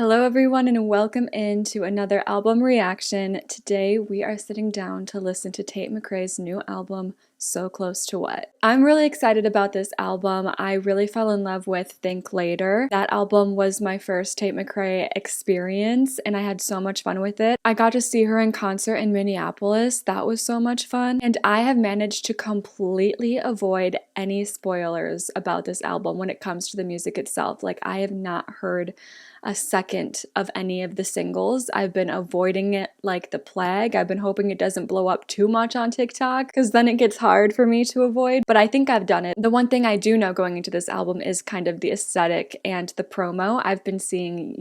Hello everyone and welcome into another album reaction. Today we are sitting down to listen to Tate McRae's new album, So Close to What. I'm really excited about this album. I really fell in love with Think Later. That album was my first Tate McRae experience and I had so much fun with it. I got to see her in concert in Minneapolis. That was so much fun. And I have managed to completely avoid any spoilers about this album when it comes to the music itself. Like, I have not heard a second of any of the singles. I've been avoiding it like the plague. I've been hoping it doesn't blow up too much on TikTok because then it gets hard for me to avoid, but I think I've done it. The one thing I do know going into this album is kind of the aesthetic and the promo. I've been seeing,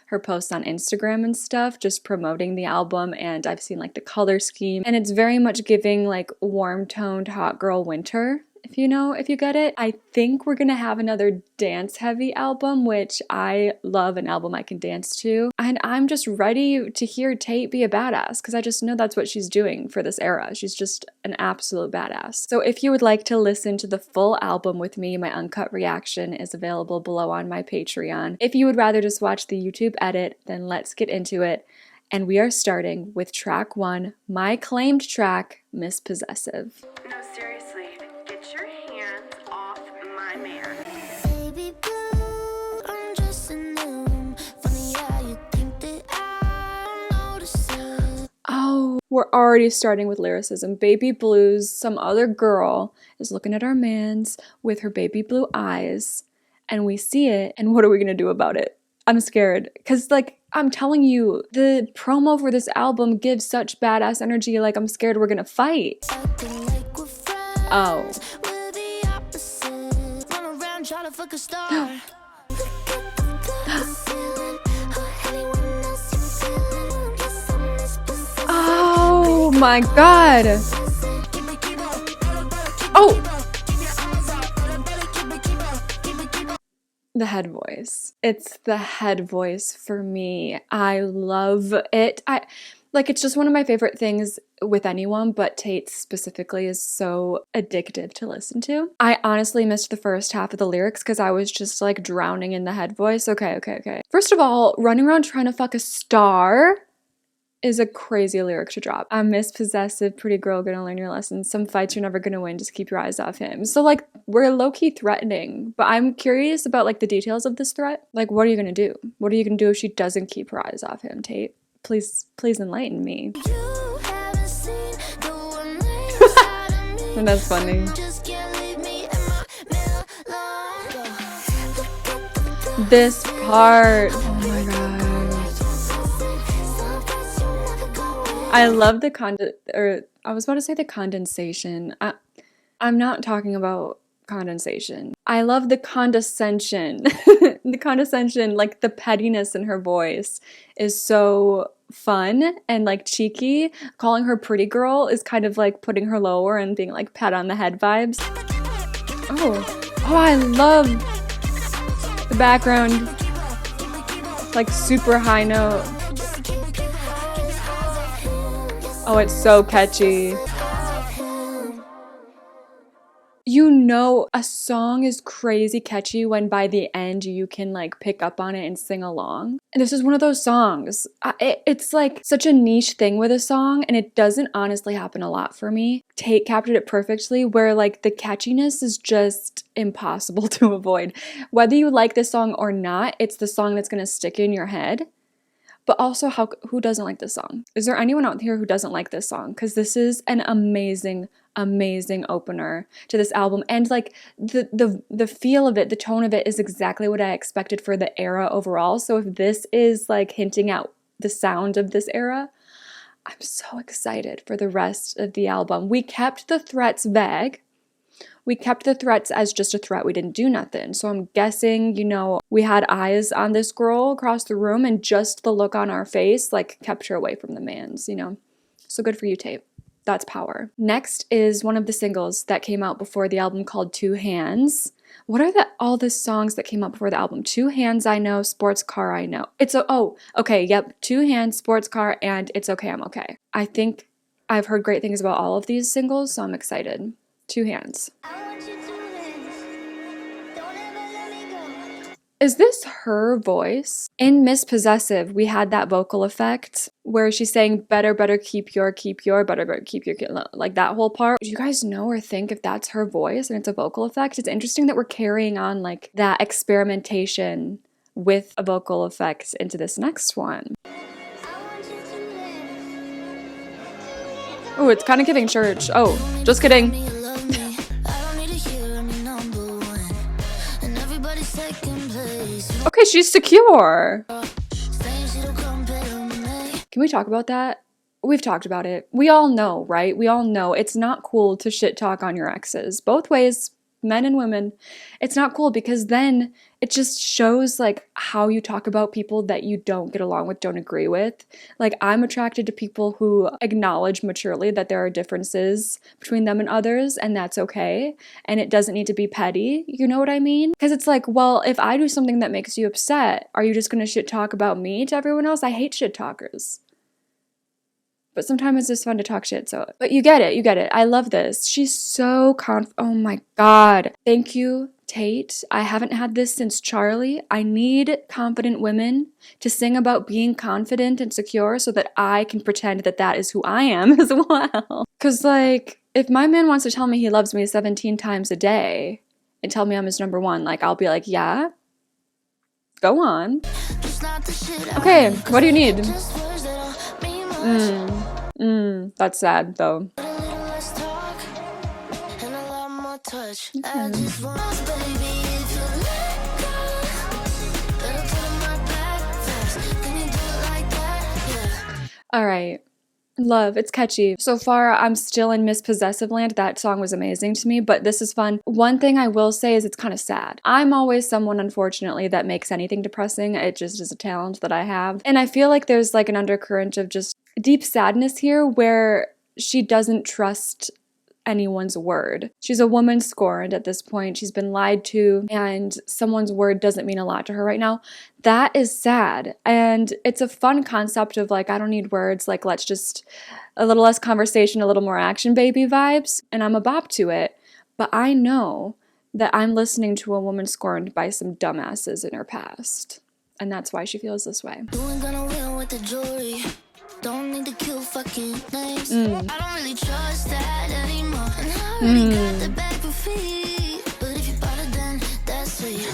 her posts on Instagram and stuff, just promoting the album, and I've seen like the color scheme, and it's very much giving like warm-toned hot girl winter. If you get it. I think we're gonna have another dance heavy album, which I love an album I can dance to. And I'm just ready to hear Tate be a badass because I just know that's what she's doing for this era. She's just an absolute badass. So if you would like to listen to the full album with me, my uncut reaction is available below on my Patreon. If you would rather just watch the YouTube edit, then let's get into it. And we are starting with track 1, my claimed track, Miss Possessive. No, seriously, get your hands off my man. Baby blue, I'm just a new. Funny how you think that I notice it. Oh, we're already starting with lyricism. Baby blues, some other girl is looking at our mans with her baby blue eyes, and we see it, and what are we gonna do about it? I'm scared, because I'm telling you, the promo for this album gives such badass energy, I'm scared we're gonna fight. Acting like we're friends. Oh. We're the opposite. Run around trying to fuck a star. Look at the glass ceiling. Anyone else you feeling? Guess I'm Miss Possessive. Oh my god. Oh! The head voice. It's the head voice for me. I love it. It's just one of my favorite things with anyone, but Tate specifically is so addictive to listen to. I honestly missed the first half of the lyrics because I was just drowning in the head voice. Okay. First of all, running around trying to fuck a star is a crazy lyric to drop. I'm Miss Possessive, pretty girl, gonna learn your lessons. Some fights you're never gonna win, just keep your eyes off him. So we're low-key threatening, but I'm curious about the details of this threat. What are you gonna do? What are you gonna do if she doesn't keep her eyes off him, Tate? Please enlighten me. You haven't seen the one inside of me. And that's funny. Just can't leave me in my Milan. Look at the glass. This part, oh my god. I love the condensation. I'm not talking about condensation. I love the condescension. The condescension, the pettiness in her voice is so fun and cheeky. Calling her pretty girl is kind of putting her lower and being pat on the head vibes. Oh, I love the background, super high note. Oh, it's so catchy. A song is crazy catchy when by the end you can pick up on it and sing along. And this is one of those songs. It's such a niche thing with a song, and it doesn't honestly happen a lot for me. Tate captured it perfectly where the catchiness is just impossible to avoid. Whether you like this song or not, it's the song that's gonna stick in your head. But also, who doesn't like this song? Is there anyone out here who doesn't like this song? Because this is an amazing opener to this album. And the feel of it, the tone of it is exactly what I expected for the era overall. So if this is hinting at the sound of this era, I'm so excited for the rest of the album. We kept the threats vague. We kept the threats as just a threat. We didn't do nothing. So I'm guessing, we had eyes on this girl across the room and just the look on our face, kept her away from the mans, So good for you, Tate. That's power. Next is one of the singles that came out before the album called Two Hands. What are all the songs that came out before the album? Two Hands, I know. Sports Car, I know. Okay, yep. Two Hands, Sports Car, and It's Okay, I'm Okay. I think I've heard great things about all of these singles, so I'm excited. Two Hands. I want you to live. Don't ever let me go. Is this her voice? In Miss Possessive, we had that vocal effect where she's saying, better keep your, better keep your, like that whole part. Do you guys know or think if that's her voice and it's a vocal effect? It's interesting that we're carrying on like that experimentation with a vocal effect into this next one. Oh, it's kind of giving church. Oh, just kidding. Okay, she's secure. Can we talk about that? We've talked about it. We all know, right? We all know it's not cool to shit talk on your exes. Both ways, men and women. It's not cool because then it just shows like how you talk about people that you don't get along with, don't agree with. Like I'm attracted to people who acknowledge maturely that there are differences between them and others, and that's okay. And it doesn't need to be petty. You know what I mean? Because it's like, well, if I do something that makes you upset, are you just going to shit talk about me to everyone else? I hate shit talkers. But sometimes it's just fun to talk shit, so. But you get it. I love this. She's so oh my God. Thank you, Tate. I haven't had this since Charlie. I need confident women to sing about being confident and secure so that I can pretend that that is who I am as well. Because, like, if my man wants to tell me he loves me 17 times a day and tell me I'm his number one, like, I'll be like, yeah, go on. Okay, what do you need? That's sad, though. All right. Love, it's catchy. So far, I'm still in Miss Possessive land. That song was amazing to me, but this is fun. One thing I will say is it's kind of sad. I'm always someone, unfortunately, that makes anything depressing. It just is a talent that I have. And I feel like there's like an undercurrent of just deep sadness here where she doesn't trust anyone's word. She's a woman scorned at this point. She's been lied to, and someone's word doesn't mean a lot to her right now. That is sad. And it's a fun concept of like, I don't need words. Like, let's just a little less conversation, a little more action baby vibes. And I'm a bop to it. But I know that I'm listening to a woman scorned by some dumbasses in her past. And that's why she feels this way. Don't need to kill fucking names. I don't really trust that anymore. And I already got the bag for free. But if you bought it, then that's sweet.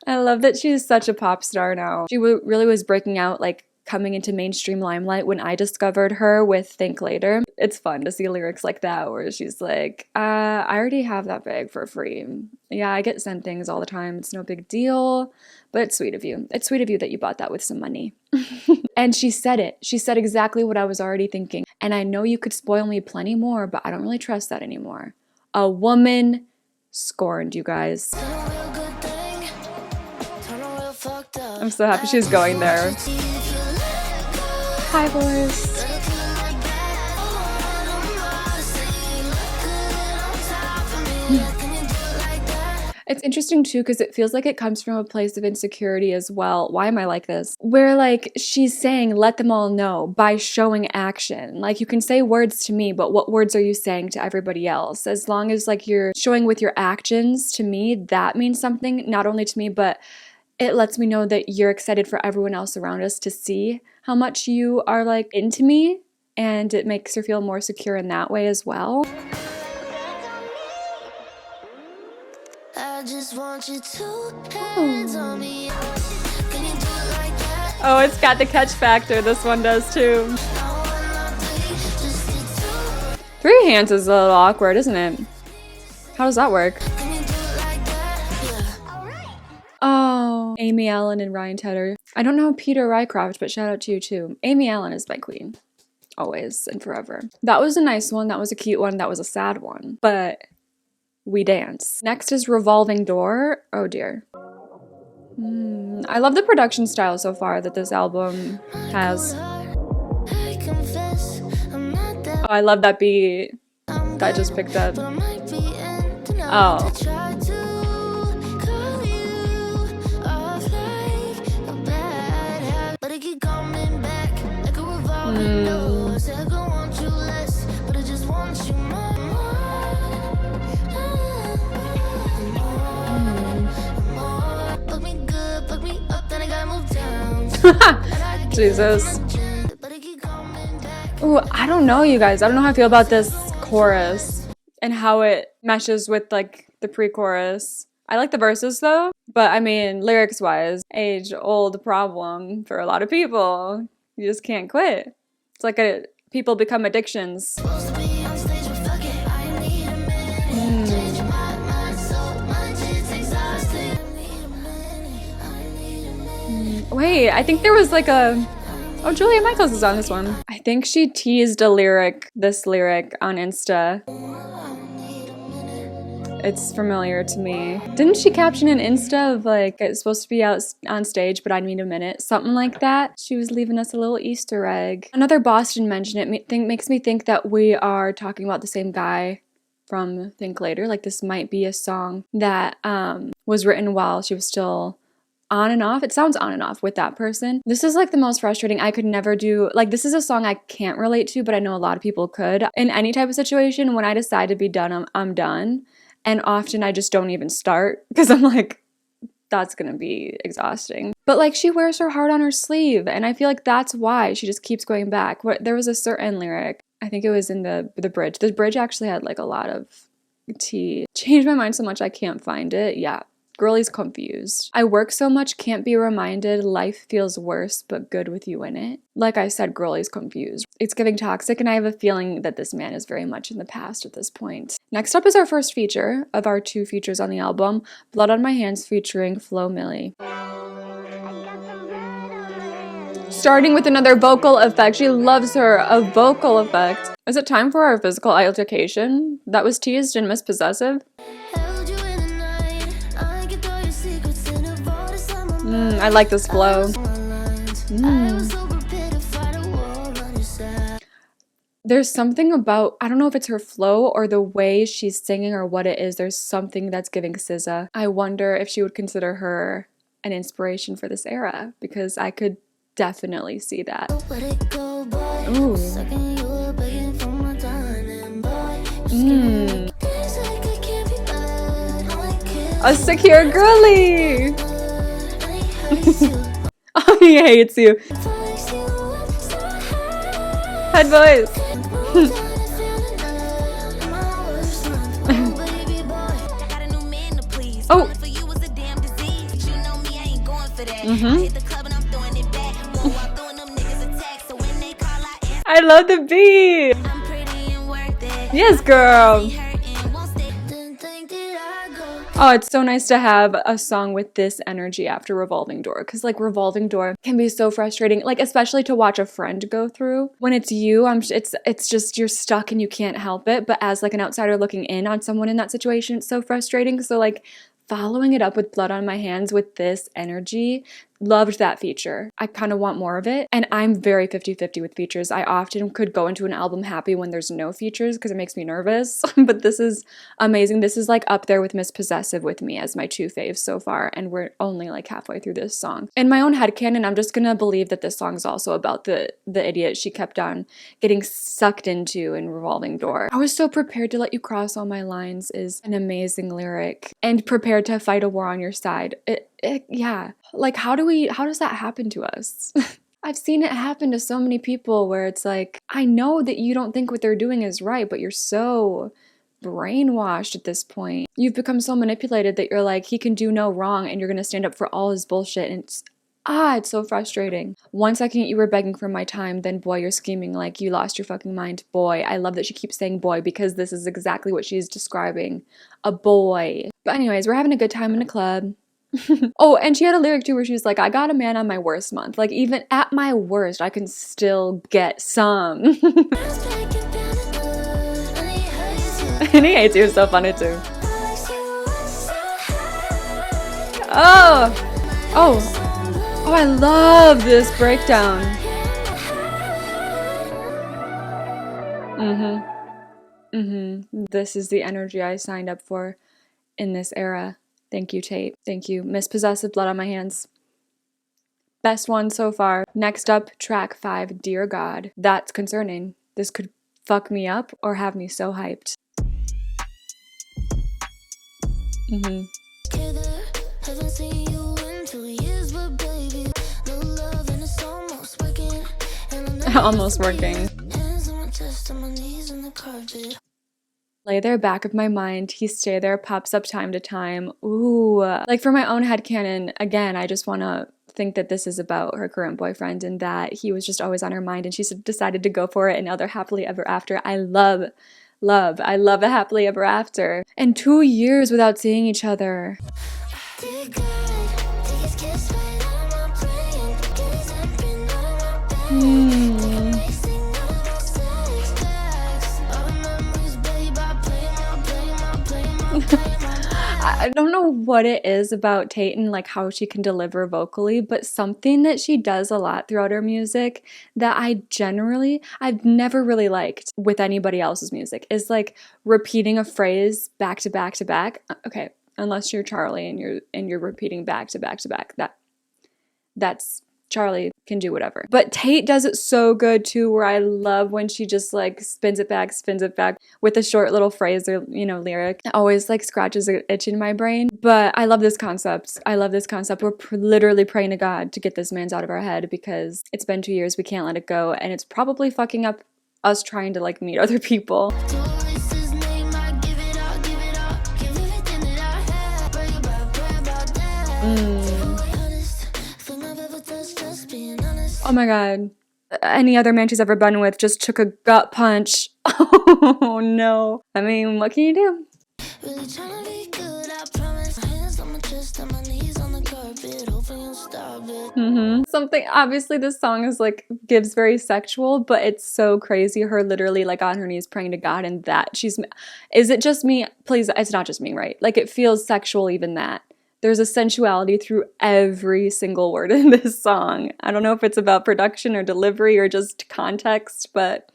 I love that she's such a pop star now. She really was breaking out, like coming into mainstream limelight when I discovered her with Think Later. It's fun to see lyrics like that where she's like, I already have that bag for free. Yeah, I get sent things all the time. It's no big deal. But it's sweet of you. It's sweet of you that you bought that with some money. And she said it. She said exactly what I was already thinking. And I know you could spoil me plenty more, but I don't really trust that anymore. A woman scorned, you guys. I'm so happy she's going there. Hi, boys. It's interesting too because it feels like it comes from a place of insecurity as well. Why am I like this? Where like she's saying let them all know by showing action. Like you can say words to me, but what words are you saying to everybody else? As long as like you're showing with your actions to me, that means something, not only to me, but it lets me know that you're excited for everyone else around us to see how much you are like into me, and it makes her feel more secure in that way as well. I just want you to hands on me. Can you do it like that? Oh, it's got the catch factor. This one does too. 3 hands is a little awkward, isn't it? How does that work? Oh, Amy Allen and Ryan Tedder. I don't know Peter Rycroft, but shout out to you too. Amy Allen is my queen. Always and forever. That was a nice one. That was a cute one. That was a sad one. But we dance. Next is Revolving Door. Oh dear. I love the production style so far that this album has. Oh, I love that beat that I just picked up. Oh. Jesus. Ooh, I don't know, you guys. I don't know how I feel about this chorus and how it meshes with like the pre-chorus. I like the verses though, but I mean, lyrics wise, age-old problem for a lot of people. You just can't quit. It's like people become addictions. Wait, I think there was like a... Oh, Julia Michaels is on this one. I think she teased this lyric on Insta. It's familiar to me. Didn't she caption an Insta of like, it's supposed to be out on stage, but I need a minute? Something like that. She was leaving us a little Easter egg. Another Boston mention, makes me think that we are talking about the same guy from Think Later. Like this might be a song that was written while she was still on and off. It sounds on and off with that person. This is like the most frustrating. I could never do, like this is a song I can't relate to, but I know a lot of people could. In any type of situation, when I decide to be done, I'm done. And often I just don't even start because I'm like, that's gonna be exhausting. But like she wears her heart on her sleeve, and I feel like that's why she just keeps going back. There was a certain lyric, I think it was in the bridge. The bridge actually had like a lot of tea. Changed my mind so much I can't find it. Yeah. Girlie's confused. I work so much, can't be reminded. Life feels worse, but good with you in it. Like I said, Girlie's confused. It's giving toxic, and I have a feeling that this man is very much in the past at this point. Next up is our first feature of our 2 features on the album, Blood on My Hands featuring Flo Milli. Starting with another vocal effect. She loves a vocal effect. Is it time for our physical altercation that was teased in Miss Possessive? I like this flow. There's something about, I don't know if it's her flow or the way she's singing or what it is. There's something that's giving SZA. I wonder if she would consider her an inspiration for this era, because I could definitely see that. Ooh. A secure girly. Oh, he hates you. Head voice. Oh. I love the beat. Yes, girl. Oh, it's so nice to have a song with this energy after Revolving Door, because like Revolving Door can be so frustrating, like especially to watch a friend go through. When it's you, it's just you're stuck and you can't help it. But as like an outsider looking in on someone in that situation, it's so frustrating. So like following it up with Blood on My Hands with this energy, loved that feature. I kind of want more of it. And I'm very 50-50 with features. I often could go into an album happy when there's no features because it makes me nervous. But this is amazing. This is like up there with Miss Possessive with me as my 2 faves so far. And we're only like halfway through this song. In my own headcanon, I'm just gonna believe that this song is also about the idiot she kept on getting sucked into in Revolving Door. I was so prepared to let you cross all my lines is an amazing lyric. And prepared to fight a war on your side. Yeah. Like, how does that happen to us? I've seen it happen to so many people where it's like, I know that you don't think what they're doing is right, but you're so brainwashed at this point. You've become so manipulated that you're like, he can do no wrong and you're going to stand up for all his bullshit. And it's so frustrating. 1 second you were begging for my time, then boy, you're scheming like you lost your fucking mind. Boy, I love that she keeps saying boy because this is exactly what she's describing. A boy. But anyways, we're having a good time in a club. Oh, and she had a lyric too where she was like, I got a man on my worst month. Like, even at my worst, I can still get some. And he hates you. So funny too. Oh, I love this breakdown. This is the energy I signed up for in this era. Thank you, Tate. Thank you. Miss Possessive, Blood on My Hands. Best one so far. Next up, track 5, Dear God. That's concerning. This could fuck me up or have me so hyped. Almost working. Hands on my chest, on my knees on the carpet. Lay there, back of my mind, he stay there, pops up time to time. Ooh. Like for my own headcanon, again, I just want to think that this is about her current boyfriend and that he was just always on her mind and she decided to go for it and now they're happily ever after. I love a happily ever after. And 2 years without seeing each other. Dear God, take his kiss right out of my brain. Get his handprint out of my bed. Racing out of my sex stacks. All the memories, babe, I play my I don't know what it is about Tate and like how she can deliver vocally, but something that she does a lot throughout her music that I've never really liked with anybody else's music is like repeating a phrase back to back to back. Okay, unless you're Charlie and you're repeating back to back to back. That's Charlie can do whatever. But Tate does it so good too, where I love when she just like spins it back with a short little phrase or, lyric. It always like scratches an itch in my brain. But I love this concept. We're literally praying to God to get this man's out of our head because it's been 2 years. We can't let it go. And it's probably fucking up us trying to like meet other people. Oh my God. Any other man she's ever been with just took a gut punch. Oh no. I mean, what can you do? Really tryna be good, I promise. My hands on my chest and my knees on the carpet. Hoping you'll stop it. Something, obviously this song is like, gives very sexual, but it's so crazy. Her literally like on her knees praying to God and that is it just me? Please, it's not just me, right? Like it feels sexual even that. There's a sensuality through every single word in this song. I don't know if it's about production or delivery or just context, but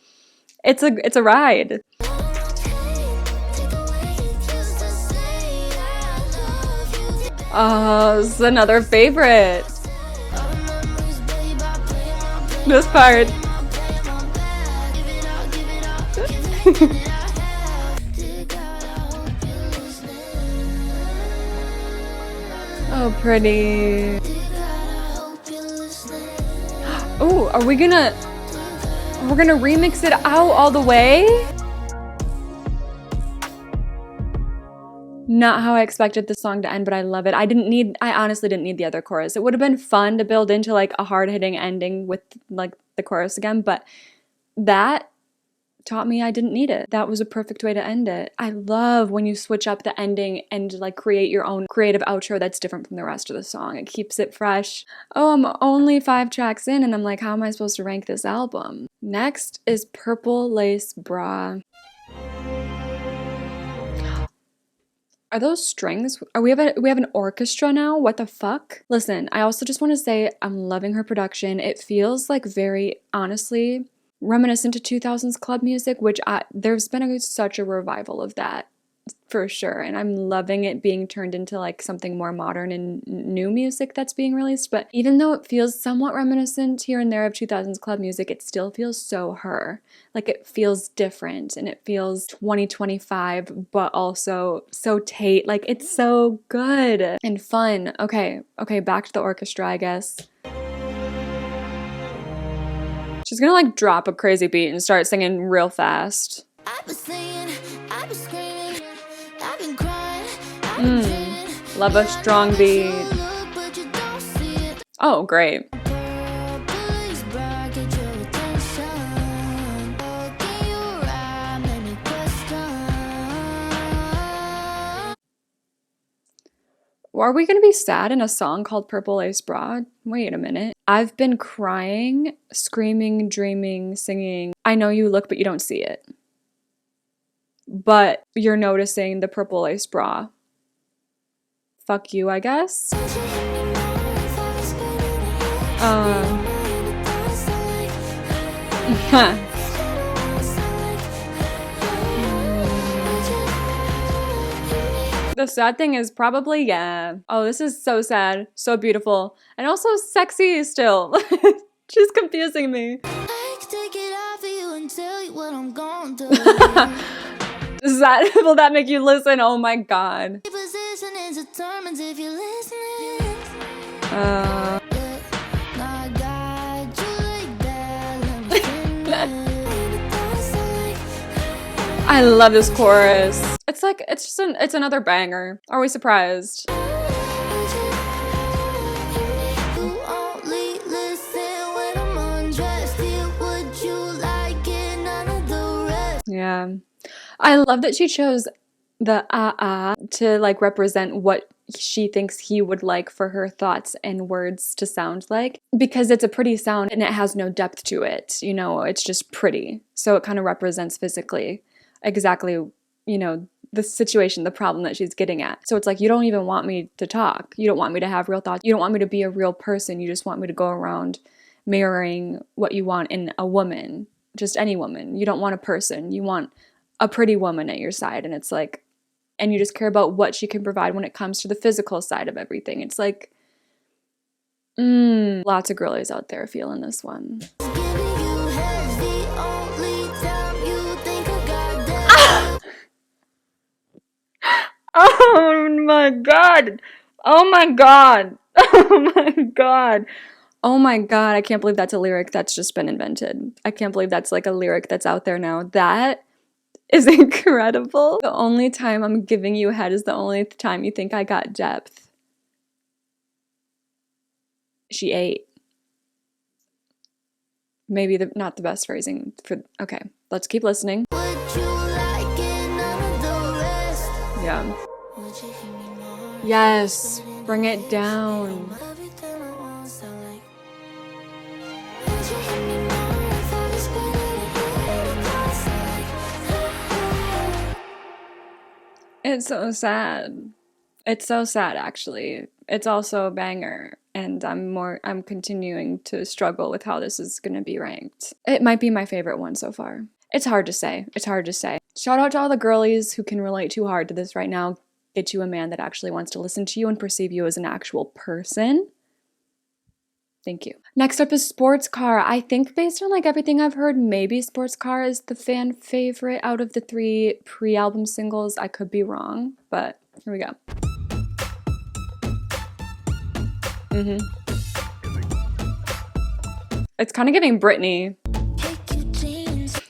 it's a ride. Oh, this is another favorite. This part. Oh, pretty. Oh, we're gonna remix it out all the way? Not how I expected the song to end, but I love it. I honestly didn't need the other chorus. It would have been fun to build into like a hard-hitting ending with like the chorus again, but that taught me I didn't need it. That was a perfect way to end it. I love when you switch up the ending and like create your own creative outro that's different from the rest of the song. It keeps it fresh. Oh, I'm only 5 tracks in and I'm like, how am I supposed to rank this album? Next is Purple Lace Bra. Are those strings? We have an orchestra now? What the fuck? Listen, I also just want to say I'm loving her production. It feels like very, honestly, reminiscent to 2000s club music, which there's been such a revival of that for sure, and I'm loving it being turned into like something more modern and new music that's being released. But even though it feels somewhat reminiscent here and there of 2000s club music, it still feels so her. Like it feels different and it feels 2025, but also so Tate. Like it's so good and fun. Okay, back to the orchestra, I guess. She's gonna like drop a crazy beat and start singing real fast. I've been singing, I've been screaming, I've been crying, I've been dreaming. Love a strong beat. Look, but you don't see it. Oh, great. Police bra, get your attention. Look in your eye, make me question. Are we gonna be sad in a song called Purple Lace Bra? Wait a minute. I've been crying, screaming, dreaming, singing. I know you look, but you don't see it. But you're noticing the purple lace bra. Fuck you, I guess. The sad thing is probably, yeah. Oh, this is so sad, so beautiful, and also sexy still. She's confusing me. I can take it out for you and tell you what I'm going through. Will that make you listen? Oh my god. Position is determines if you're listening. I got you like that. Let me I love this chorus. It's like, it's another banger. Are we surprised? You only listen when I'm undressed. Feel what you like and none of the rest. Yeah. I love that she chose the to like represent what she thinks he would like for her thoughts and words to sound like, because it's a pretty sound and it has no depth to it, you know, it's just pretty. So it kind of represents physically exactly, you know, the situation, the problem that she's getting at. So it's like, you don't even want me to talk. You don't want me to have real thoughts. You don't want me to be a real person. You just want me to go around mirroring what you want in a woman, just any woman. You don't want a person. You want a pretty woman at your side. And it's like, and you just care about what she can provide when it comes to the physical side of everything. It's like, lots of girlies out there feeling this one. Giving you heads the only time you think I got that. Oh my god. Oh my god. Oh my god. Oh my god. I can't believe that's a lyric that's just been invented. I can't believe that's like a lyric that's out there now. That is incredible. The only time I'm giving you head is the only time you think I got depth. She ate. Maybe not the best phrasing for, okay, let's keep listening. What you like and none of the rest. Yeah. Would you hear me more? Yes. Bring it down. Everything I want sound like. Would you hear me more if I was spinning it across like. It's so sad. It's so sad, actually. It's also a banger, and I'm continuing to struggle with how this is gonna be ranked. It might be my favorite one so far. It's hard to say. It's hard to say. Shout out to all the girlies who can relate too hard to this right now. Get you a man that actually wants to listen to you and perceive you as an actual person. Thank you. Next up is Sports Car. I think based on like everything I've heard, maybe Sports Car is the fan favorite out of the 3 pre-album singles. I could be wrong, but here we go. It's kind of giving Britney. Pick your jeans.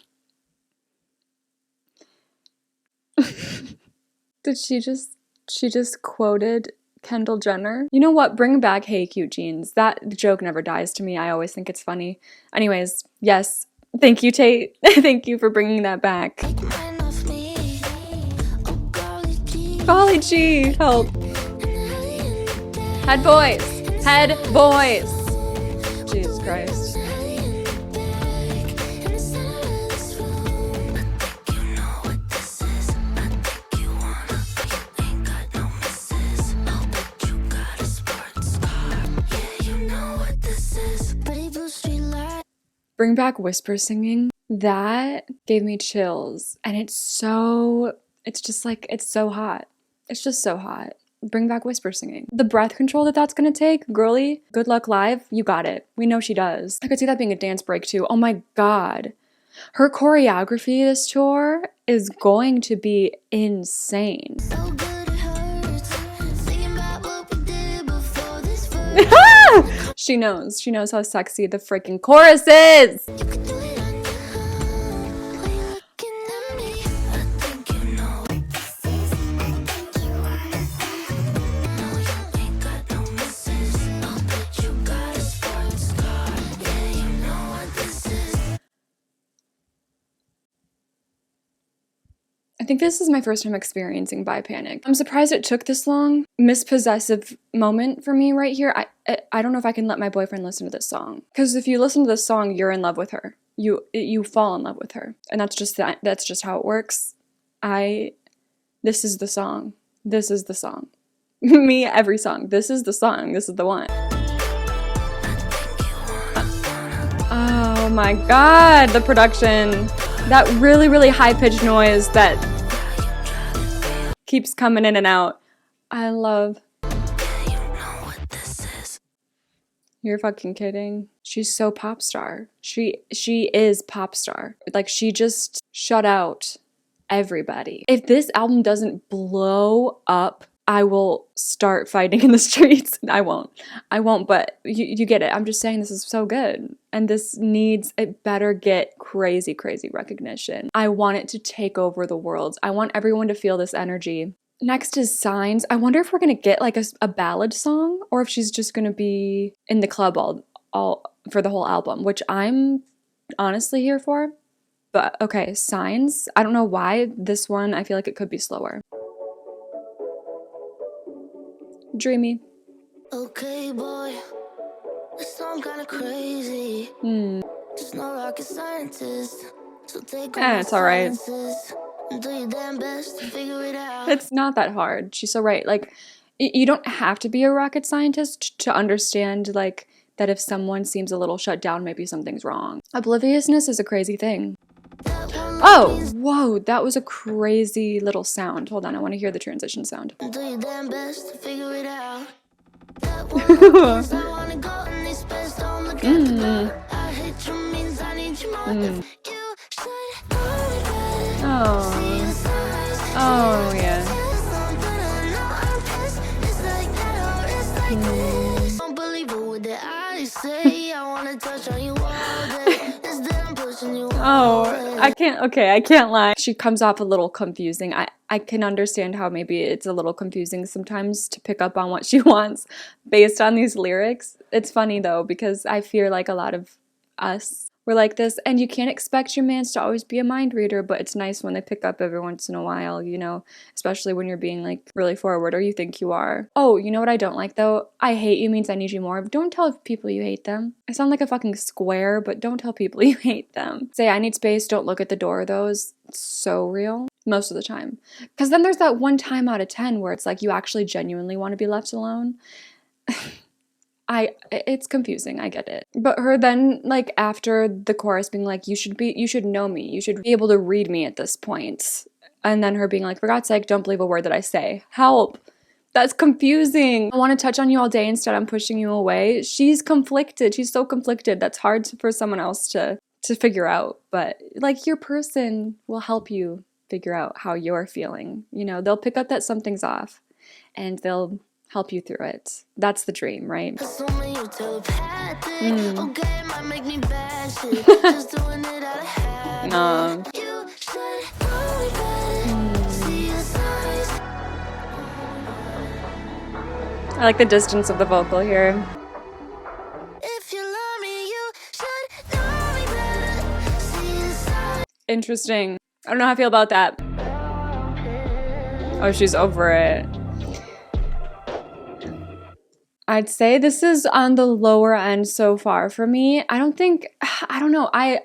Did she just quoted Kendall Jenner? You know what? Bring back Hey Cute Jeans. That joke never dies to me. I always think it's funny. Anyways, yes. Thank you, Tate. Thank you for bringing that back. Take mine off me. Oh, golly gee. Golly gee, help. Head boys. Head boys. Jesus Christ. Bring back whisper singing. That gave me chills. And it's so hot. It's just so hot. Bring back whisper singing. The breath control that's gonna take, girly, good luck live, you got it. We know she does. I could see that being a dance break too. Oh my god. Her choreography this tour is going to be insane. So good it hurts. Thinking about what we did before this first. She knows how sexy the freaking chorus is. You could do it on your own. Why you looking at me? I think you know what this is. I think you wanna. No, you ain't got no misses. I'll bet you got a sports car. Yeah, you know what this is. I think this is my first time experiencing bi panic. I'm surprised it took this long. Miss Possessive moment for me right here. I don't know if I can let my boyfriend listen to this song, because if you listen to this song, you're in love with her. You fall in love with her, and that's just how it works. This is the song. This is the song. Me, every song. This is the song. This is the one. Oh my god, the production. That really, really high-pitched noise that keeps coming in and out. I love. You're fucking kidding. She's so pop star. She is pop star. Like, she just shut out everybody. If this album doesn't blow up, I will start fighting in the streets. I won't, but you get it. I'm just saying this is so good. And this needs, it better get crazy, crazy recognition. I want it to take over the world. I want everyone to feel this energy. Next is Signs. I wonder if we're gonna get like a ballad song, or if she's just gonna be in the club all for the whole album, which I'm honestly here for. But okay, Signs. I don't know why this one, I feel like it could be slower. Dreamy. Okay, boy, this song kinda crazy. Just no rocket scientist, so take It's all right. and do your damn best to figure it out. It's not that hard. She's so right. Like, you don't have to be a rocket scientist to understand, like, that if someone seems a little shut down, maybe something's wrong. Obliviousness is a crazy thing. Oh, whoa, that was a crazy little sound. Hold on, I want to hear the transition sound. Do your damn best to figure it out. That one place I wanna go in this space, don't look at the clock. I hate you means I need you more. You should know me better. Oh. See the signs. Oh, yeah. There's something I know I'm pissed. It's like that or it's like this. Don't believe it with the eyes say. I wanna touch on you all day. Instead I'm pushing you all day. Oh, I can't lie. She comes off a little confusing. I can understand how maybe it's a little confusing sometimes to pick up on what she wants based on these lyrics. It's funny though, because I fear like a lot of us were like this, and you can't expect your mans to always be a mind reader, but it's nice when they pick up every once in a while, you know, especially when you're being like really forward or you think you are. Oh, you know what I don't like though? I hate you means I need you more. Don't tell people you hate them. I sound like a fucking square, but don't tell people you hate them. Say I need space, don't look at the door. Those, so real most of the time. Because then there's that one time out of 10 where it's like you actually genuinely want to be left alone. It's confusing, I get it. But her then, like, after the chorus being like, you should know me, you should be able to read me at this point. And then her being like, for God's sake, don't believe a word that I say. Help! That's confusing. I want to touch on you all day, instead I'm pushing you away. She's conflicted. She's so conflicted. That's hard for someone else to figure out. But, like, your person will help you figure out how you're feeling. You know, they'll pick up that something's off, and they'll help you through it. That's the dream, right? Assuming you're telepathic. Okay, might make me bad shit. Just doing it out of habit. You should know me better. See the signs. I like the distance of the vocal here. If you love me, you should know me better. See the signs. Interesting. I don't know how I feel about that. Oh, she's over it. I'd say this is on the lower end so far for me. I don't know. I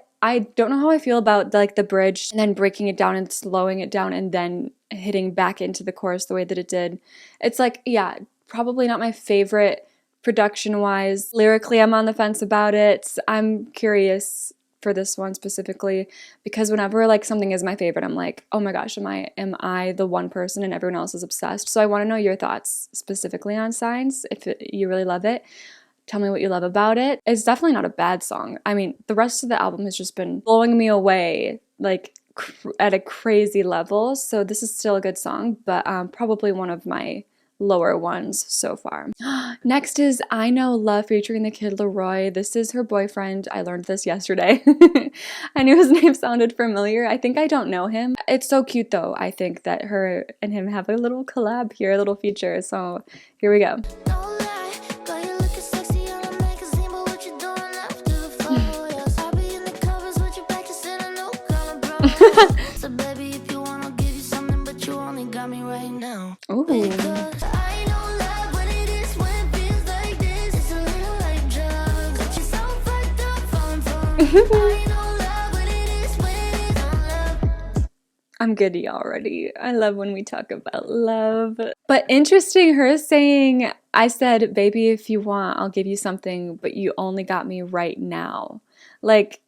don't know how I feel about like the bridge and then breaking it down and slowing it down and then hitting back into the chorus the way that it did. It's like, yeah, probably not my favorite production-wise. Lyrically, I'm on the fence about it. I'm curious for this one specifically, because whenever like something is my favorite, I'm like, oh my gosh, am I the one person and everyone else is obsessed? So I want to know your thoughts specifically on Signs. If you really love it, tell me what you love about it. It's definitely not a bad song. I mean, the rest of the album has just been blowing me away, like at a crazy level. So this is still a good song, but probably one of my lower ones so far. Next is I Know Love featuring the Kid Laroi. This is her boyfriend. I learned this yesterday. I knew his name sounded familiar. I think I don't know him. It's so cute though. I think that her and him have a little collab here, a little feature. So here we go. No lie, got you looking sexy on a magazine, but what you doing after the photos? I'll be in the covers with you practicing a new kind of bro. So baby, if you want, I'll give you something, but you only got me right now. Ooh. Because I know love when it is, when it feels like this. It's a little like drugs. Got you so fucked up, falling for me. I know love when it is, when it's on love. I'm giddy already. I love when we talk about love. But interesting, her saying, I said, baby, if you want, I'll give you something, but you only got me right now. Like,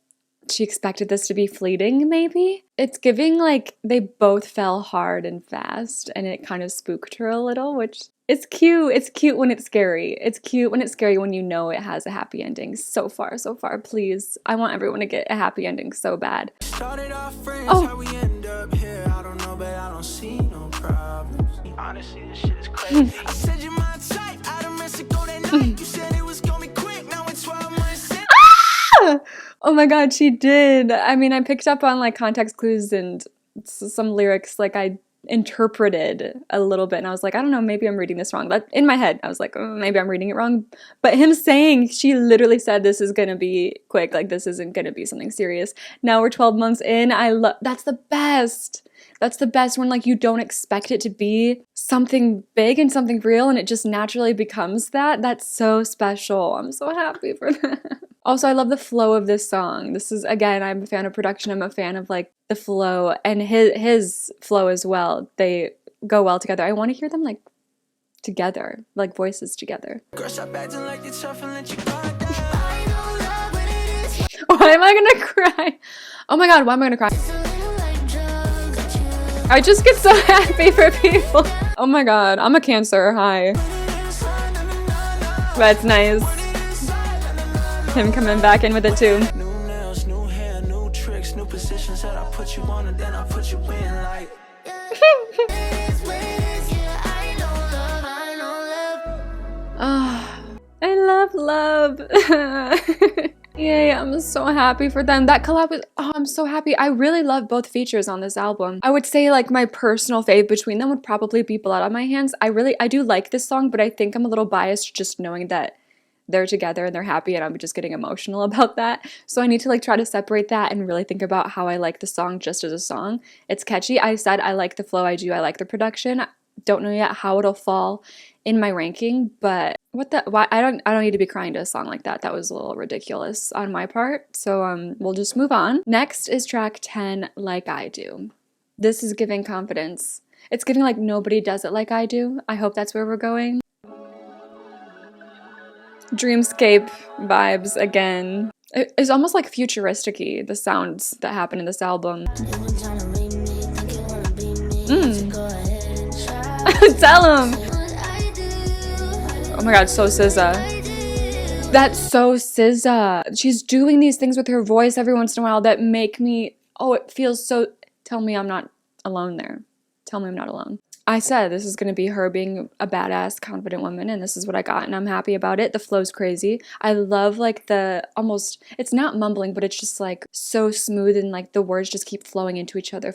she expected this to be fleeting, maybe? It's giving like they both fell hard and fast, and it kind of spooked her a little, which is cute. It's cute when it's scary. It's cute when it's scary when you know it has a happy ending. So far, please. I want everyone to get a happy ending so bad. Started off friends, Oh. how we end up here, I don't know, but I don't see no problems. Honestly, this shit is crazy. quick. I said you're my type. I don't miss it, go that night. You said it was gonna be quick. Now it's 12 months in. Oh my god, she did. I mean, I picked up on like context clues and some lyrics like I interpreted a little bit, and I was like, I don't know, maybe I'm reading this wrong. But in my head, I was like, oh, maybe I'm reading it wrong. But him saying, she literally said this is gonna be quick, like this isn't gonna be something serious. Now we're 12 months in. I love, that's the best. That's the best when like you don't expect it to be something big and something real and it just naturally becomes that. That's so special. I'm so happy for that. Also, I love the flow of this song. This is, again, I'm a fan of production. I'm a fan of like the flow and his flow as well. They go well together. I want to hear them like together, like voices together. Girl, stop acting like you're tough and let you guard down. I know love what it is. Why am I gonna cry? Oh my god, why am I gonna cry? It's a little like drugs that you I just get so happy for people. Oh my god, I'm a Cancer. Hi. That's nice. Him coming back in with it too. New nails, new hair, new tricks, new positions that I put you on and then I put you in like. Oh, I love love. Yay, I'm so happy for them. That collab was, oh, I'm so happy. I really love both features on this album. I would say like my personal fave between them would probably be Blood on My Hands. I do like this song, but I think I'm a little biased just knowing that they're together and they're happy and I'm just getting emotional about that. So I need to like try to separate that and really think about how I like the song just as a song. It's catchy. I said I like the flow. I like the production. Don't know yet how it'll fall in my ranking, but why I don't need to be crying to a song like that. That was a little ridiculous on my part. So we'll just move on. Next is track 10, Like I Do. This is giving confidence. It's giving like nobody does it like I do. I hope that's where we're going. Dreamscape vibes again. It's almost like futuristic-y, the sounds that happen in this album. Tell him! Oh my god, so SZA. That's so SZA. She's doing these things with her voice every once in a while that make me, oh, it feels so, tell me I'm not alone there. Tell me I'm not alone. I said this is going to be her being a badass, confident woman, and this is what I got, and I'm happy about it. The flow's crazy. I love, like, the almost, it's not mumbling, but it's just, like, so smooth, and, like, the words just keep flowing into each other.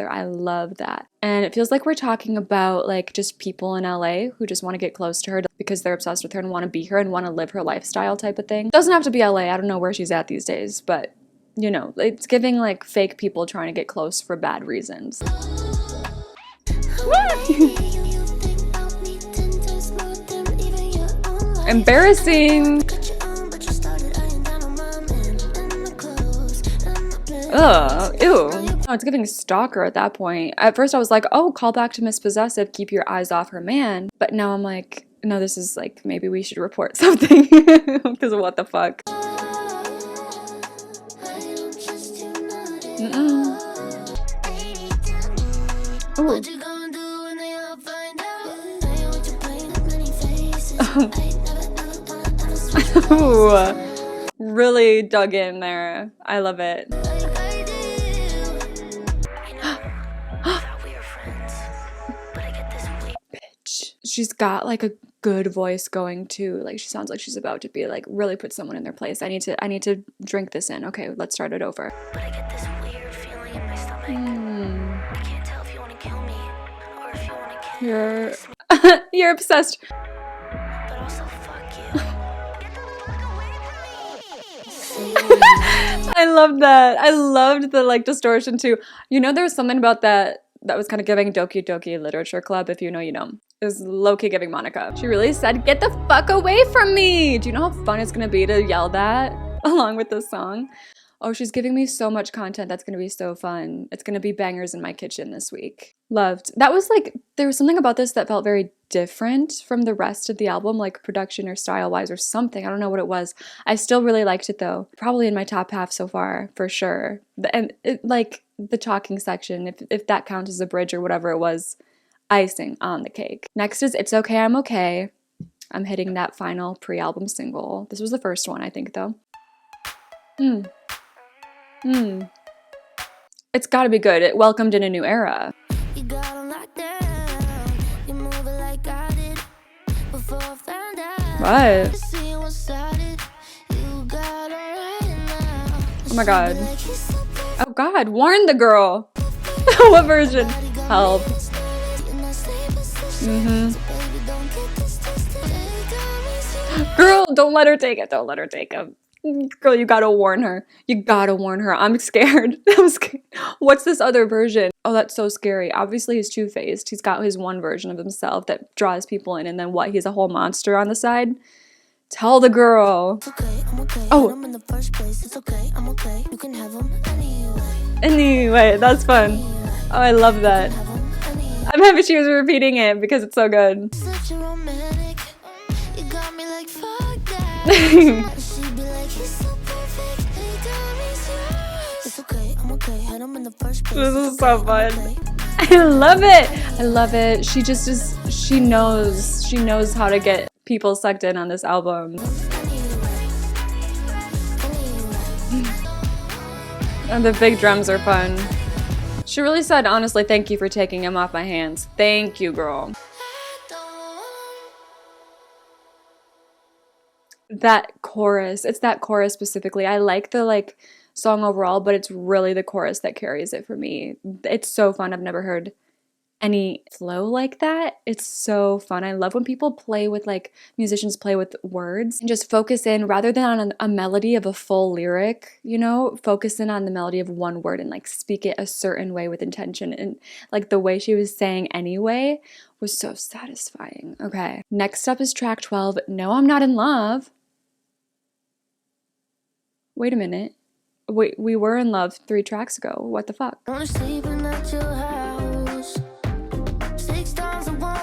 I love that. And it feels like we're talking about, like, just people in LA who just want to get close to her because they're obsessed with her and want to be her and want to live her lifestyle type of thing. Doesn't have to be LA. I don't know where she's at these days, but, you know, it's giving, like, fake people trying to get close for bad reasons. Embarrassing. Ugh, ew. Oh, it's giving stalker at that point. At first I was like, oh, call back to Miss Possessive, keep your eyes off her man. But now I'm like, no, this is like, maybe we should report something. Because of what the fuck. Ooh. Ooh, really dug in there. I love it. Bitch. She's got like a good voice going too. Like she sounds like she's about to be like really put someone in their place. I need to drink this in. Okay, let's start it over. But I get this weird feeling in my stomach. I can't tell if you want to kill me or if you want to kill me. You're obsessed. But also, fuck you. Get the fuck away from me. I loved that. I loved the like distortion too. You know, there was something about that was kind of giving Doki Doki Literature Club. If you know, you know. It was low-key giving Monica. She really said, get the fuck away from me. Do you know how fun it's gonna be to yell that along with this song? Oh, she's giving me so much content. That's gonna be so fun. It's gonna be bangers in my kitchen this week. Loved. That was like, there was something about this that felt very different from the rest of the album, like production or style-wise or something. I don't know what it was. I still really liked it though. Probably in my top half so far, for sure. And it, like the talking section, if that counts as a bridge or whatever it was, icing on the cake. Next is It's Okay, I'm Okay. I'm hitting that final pre-album single. This was the first one, I think, though. It's gotta be good. It welcomed in a new era. You got 'em locked down. You move it like What? Oh my god. Oh god, warn the girl. What version? Help. Girl, don't let her take it. Don't let her take him. Girl, you gotta warn her. You gotta warn her. I'm scared. I'm scared. What's this other version? Oh, that's so scary. Obviously, he's two-faced. He's got his one version of himself that draws people in, and then what? He's a whole monster on the side? Tell the girl. Oh. Anyway, that's fun. Oh, I love that. I'm happy she was repeating it because it's so good. This is so fun. I love it. I love it. She just is, she knows how to get people sucked in on this album. And the big drums are fun. She really said, honestly, thank you for taking him off my hands. Thank you, girl. That chorus, it's that chorus specifically. I like the song overall, but it's really the chorus that carries it for me. It's so fun. I've never heard any flow like that. It's so fun. I love when people play with, musicians play with words and just focus in, rather than on a melody of a full lyric, you know, focus in on the melody of one word and speak it a certain way with intention. And the way she was saying anyway was so satisfying. Okay, next up is track 12, No, I'm Not in Love. Wait a minute. Wait, we were in love 3 tracks ago. What the fuck?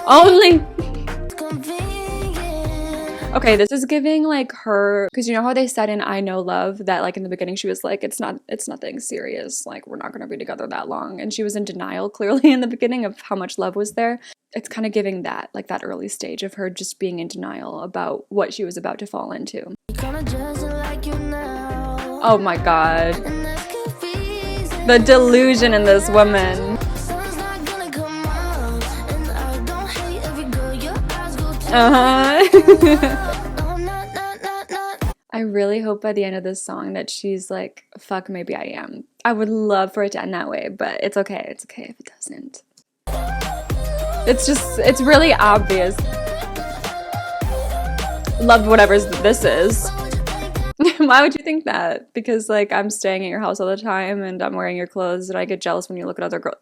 Only. Okay, this is giving her, because you know how they said in I Know Love that in the beginning she was like, it's nothing serious, we're not gonna be together that long, and she was in denial clearly in the beginning of how much love was there. It's kind of giving that that early stage of her just being in denial about what she was about to fall into. Oh my god, the delusion in this woman. I really hope by the end of this song that she's like, fuck, maybe I am. I would love for it to end that way, but it's okay. It's okay if it doesn't. It's really obvious. Love whatever this is. Why would you think that? Because I'm staying at your house all the time and I'm wearing your clothes and I get jealous when you look at other girls.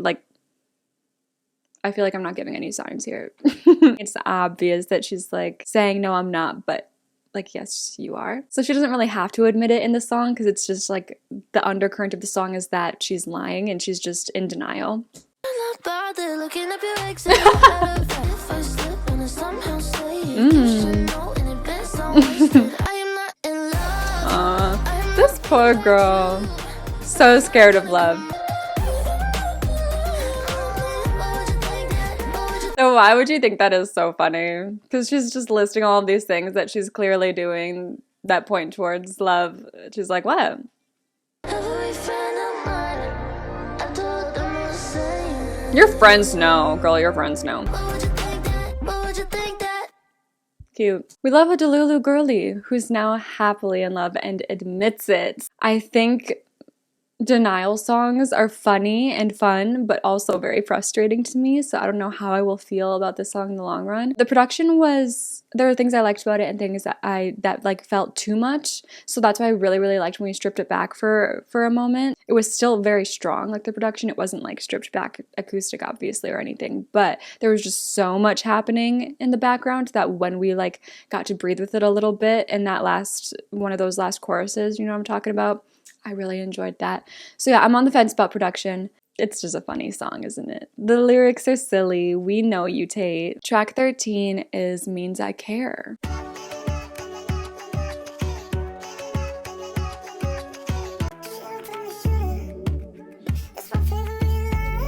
I feel like I'm not giving any signs here. It's obvious that she's saying, no, I'm not, but yes, you are. So she doesn't really have to admit it in the song because it's just the undercurrent of the song is that she's lying and she's just in denial. This poor girl. So scared of love. So why would you think that is so funny? Because she's just listing all of these things that she's clearly doing that point towards love. She's like, what? Your friends know, girl, your friends know. Cute. We love a Delulu girly who's now happily in love and admits it. I think denial songs are funny and fun, but also very frustrating to me, so I don't know how I will feel about this song in the long run. The production there are things I liked about it and things that felt too much, so that's why I really, really liked when we stripped it back for a moment. It was still very strong, the production. It wasn't stripped back acoustic, obviously, or anything, but there was just so much happening in the background that when we got to breathe with it a little bit in that one of those last choruses, you know what I'm talking about? I really enjoyed that. So yeah, I'm on the fence about production. It's just a funny song, isn't it? The lyrics are silly. We know you, Tate. Track 13 is Means I Care.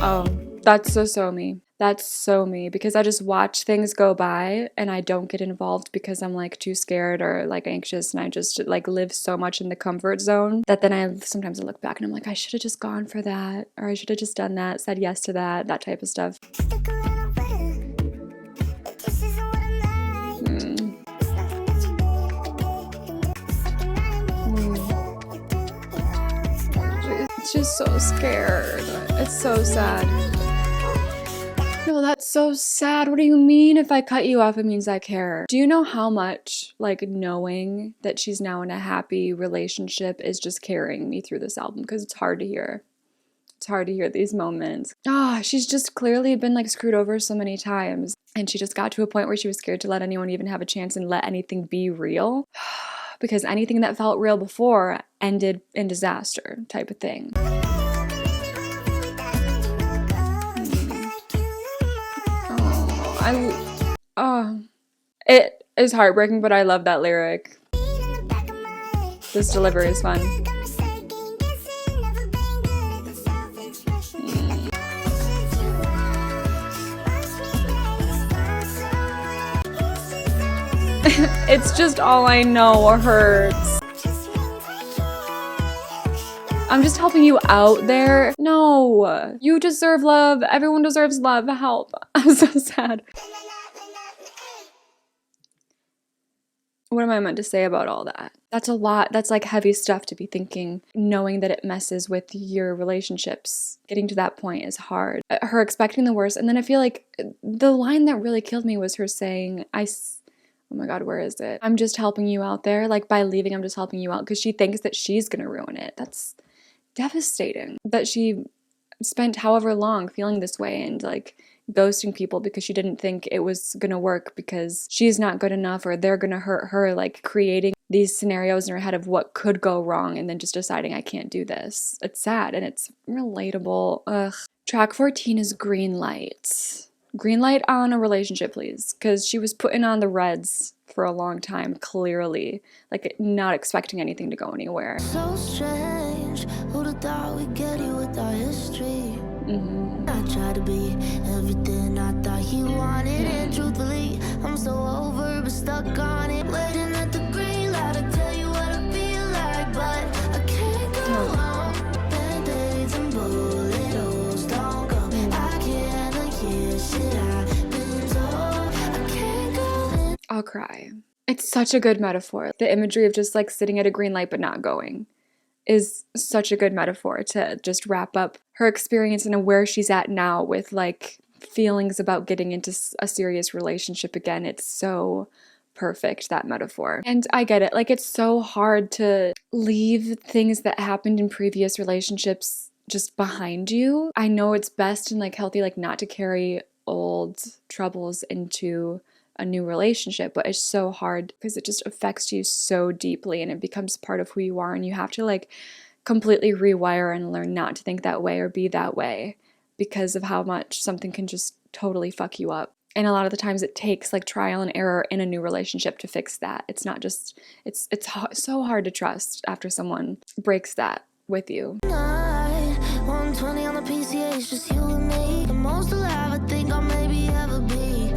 Oh, that's so me. That's so me, because I just watch things go by and I don't get involved because I'm too scared or anxious, and I just live so much in the comfort zone that then sometimes I look back and I'm like, I should have just gone for that, or I should have just done that, said yes to that type of stuff. She's just so scared. It's so sad. No, that's so sad. What do you mean if I cut you off, it means I care? Do you know how much, like, knowing that she's now in a happy relationship is just carrying me through this album? Because it's hard to hear. It's hard to hear these moments. She's just clearly been, like, screwed over so many times. And she just got to a point where she was scared to let anyone even have a chance and let anything be real. Because anything that felt real before ended in disaster type of thing. It is heartbreaking, but I love that lyric. This delivery is fun. It's just all I know hurts. I'm just helping you out there. No, you deserve love. Everyone deserves love. Help. I'm so sad. What am I meant to say about all that? That's a lot. That's like heavy stuff to be thinking, knowing that it messes with your relationships. Getting to that point is hard. Her expecting the worst. And then I feel like the line that really killed me was her saying, oh my God, where is it? I'm just helping you out there. Like, by leaving, I'm just helping you out, because she thinks that she's gonna ruin it. That's devastating. That she spent however long feeling this way and like ghosting people because she didn't think it was gonna work because she's not good enough or they're gonna hurt her, like creating these scenarios in her head of what could go wrong and then just deciding I can't do this. It's sad and it's relatable. Ugh. Track 14 is Greenlight. Greenlight on a relationship, please, because she was putting on the reds for a long time, clearly, like not expecting anything to go anywhere. So strange, who'd have thought we'd get here with our history? I tried to be everything I thought he wanted, and truthfully, I'm so over but stuck on it. Waiting at the green light, I tell you what I feel like, but I can't go on. Band-aids and bullet holes don't go. I can't hear shit I've been told. I can't go. I'll cry. It's such a good metaphor. The imagery of just like sitting at a green light but not going is such a good metaphor to just wrap up her experience and where she's at now with like feelings about getting into a serious relationship again. It's so perfect, that metaphor. And I get it. Like, it's so hard to leave things that happened in previous relationships just behind you. I know it's best and like healthy, like not to carry old troubles into a new relationship, but it's so hard because it just affects you so deeply and it becomes part of who you are, and you have to like completely rewire and learn not to think that way or be that way because of how much something can just totally fuck you up. And a lot of the times it takes like trial and error in a new relationship to fix that. It's not just, it's so hard to trust after someone breaks that with you. 120 on the PCH, just you and me. The most alive I think I'll maybe ever be.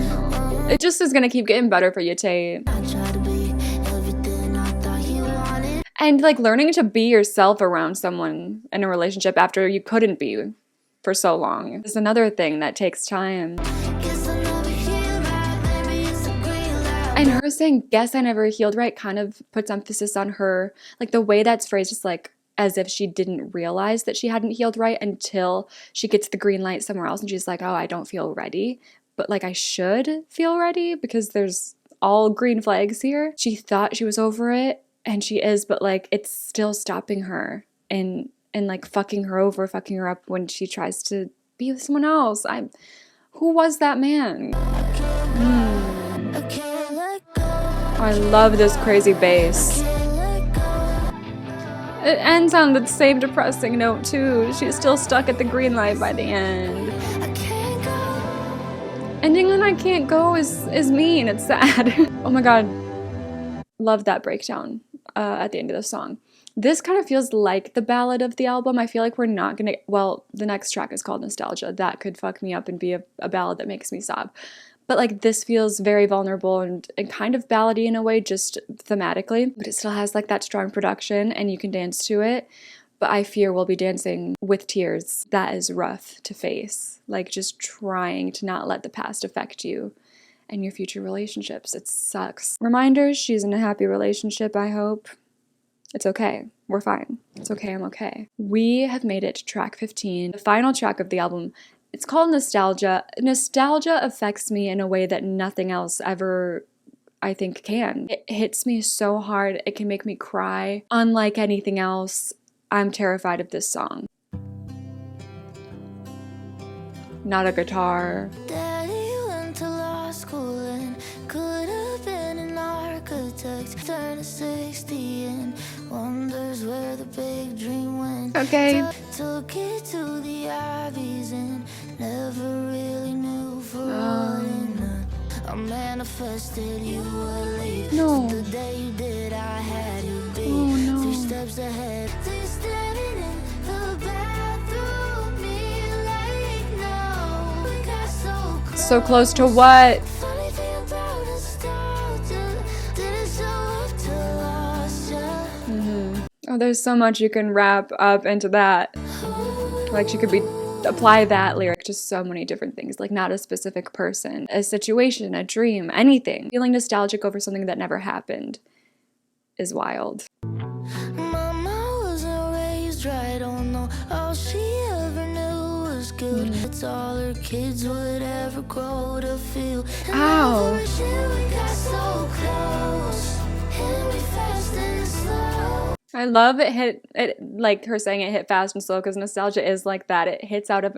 It just is gonna keep getting better for you, Tate. I try to be everything I thought you wanted. And like learning to be yourself around someone in a relationship after you couldn't be for so long is another thing that takes time. Guess I never healed right, maybe it's a green light. And her saying, guess I never healed right, kind of puts emphasis on her, like the way that's phrased is like as if she didn't realize that she hadn't healed right until she gets the green light somewhere else and she's like, oh, I don't feel ready. But like I should feel ready because there's all green flags here. She thought she was over it and she is, but like it's still stopping her and like fucking her over, fucking her up when she tries to be with someone else. Who was that man? I can't let go. I love this crazy bass. It ends on the same depressing note too. She's still stuck at the green light by the end. I can't go. Ending on I can't go is mean. It's sad. Oh my God. Love that breakdown at the end of the song. This kind of feels like the ballad of the album. I feel like we're not gonna, well, the next track is called Nostalgia. That could fuck me up and be a ballad that makes me sob. But like this feels very vulnerable and kind of ballady in a way, just thematically. But it still has like that strong production and you can dance to it. But I fear we'll be dancing with tears. That is rough to face. Like just trying to not let the past affect you and your future relationships. It sucks. Reminders, she's in a happy relationship, I hope. It's okay. We're fine. It's okay. I'm okay. We have made it to track 15, the final track of the album. It's called Nostalgia. Nostalgia affects me in a way that nothing else ever, I think, can. It hits me so hard. It can make me cry. Unlike anything else, I'm terrified of this song. Not a guitar. Daddy went to law school and could have been an architect. Turned 60 and wonders where the big dream went. Okay. Took it to the Ibis and never really knew for what it meant. I manifested you would leave. No. So the day you did, I had you beat. Oh, no. 3 steps ahead. They're standing in the bathroom, me like no. We got so close. So close to what? Funny thing about nostalgia, didn't show up till lost ya. Oh, there's so much you can wrap up into that. Like, she could apply that lyric to so many different things, like not a specific person, a situation, a dream, anything. Feeling nostalgic over something that never happened is wild. Mama wasn't raised right, oh no. All she ever knew was good. That's all her kids would ever grow to feel. And Ow. over shit, we got so close. Hit me fast and slow. I love it like her saying it hit fast and slow, because nostalgia is like that. It hits out of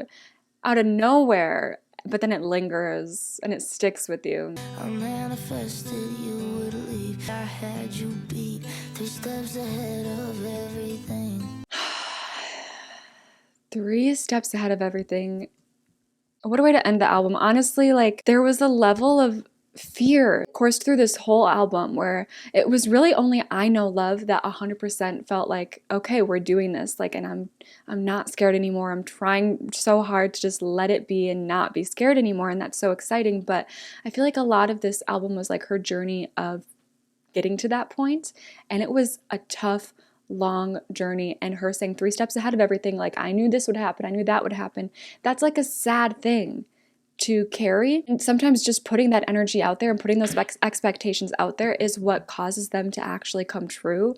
nowhere, but then it lingers and it sticks with you. I manifested you would leave. I had you beat 3 steps ahead of everything. 3 steps ahead of everything. What a way to end the album. Honestly, like, there was a level of fear coursed through this whole album where it was really only I Know Love that 100% felt like, okay, we're doing this, like, and I'm not scared anymore. I'm trying so hard to just let it be and not be scared anymore, and that's so exciting. But I feel like a lot of this album was like her journey of getting to that point, and it was a tough, long journey, and her saying 3 steps ahead of everything, like, I knew this would happen, I knew that would happen. That's like a sad thing to carry, and sometimes just putting that energy out there and putting those expectations out there is what causes them to actually come true.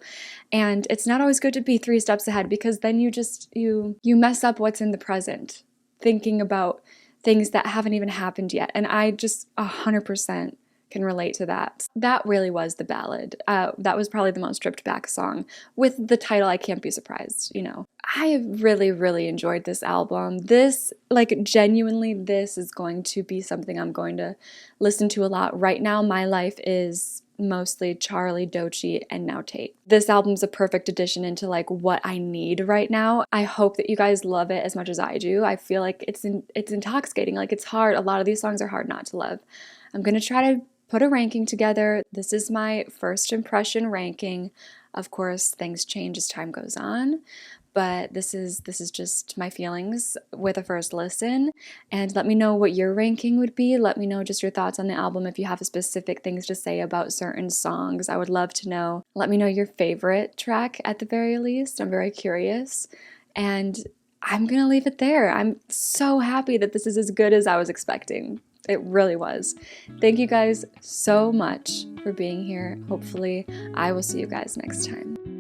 And it's not always good to be 3 steps ahead, because then you mess up what's in the present, thinking about things that haven't even happened yet. And I just 100% can relate to that. That really was the ballad. That was probably the most stripped back song. With the title, I Can't Be Surprised, you know. I have really, really enjoyed this album. This, like, genuinely, this is going to be something I'm going to listen to a lot. Right now, my life is mostly Charlie, Doechii, and now Tate. This album's a perfect addition into, like, what I need right now. I hope that you guys love it as much as I do. I feel like it's intoxicating. Like, it's hard. A lot of these songs are hard not to love. I'm going to try to put a ranking together. This is my first impression ranking. Of course, things change as time goes on, but this is just my feelings with a first listen. And let me know what your ranking would be. Let me know just your thoughts on the album. If you have specific things to say about certain songs, I would love to know. Let me know your favorite track at the very least. I'm very curious. And I'm gonna leave it there. I'm so happy that this is as good as I was expecting. It really was. Thank you guys so much for being here. Hopefully, I will see you guys next time.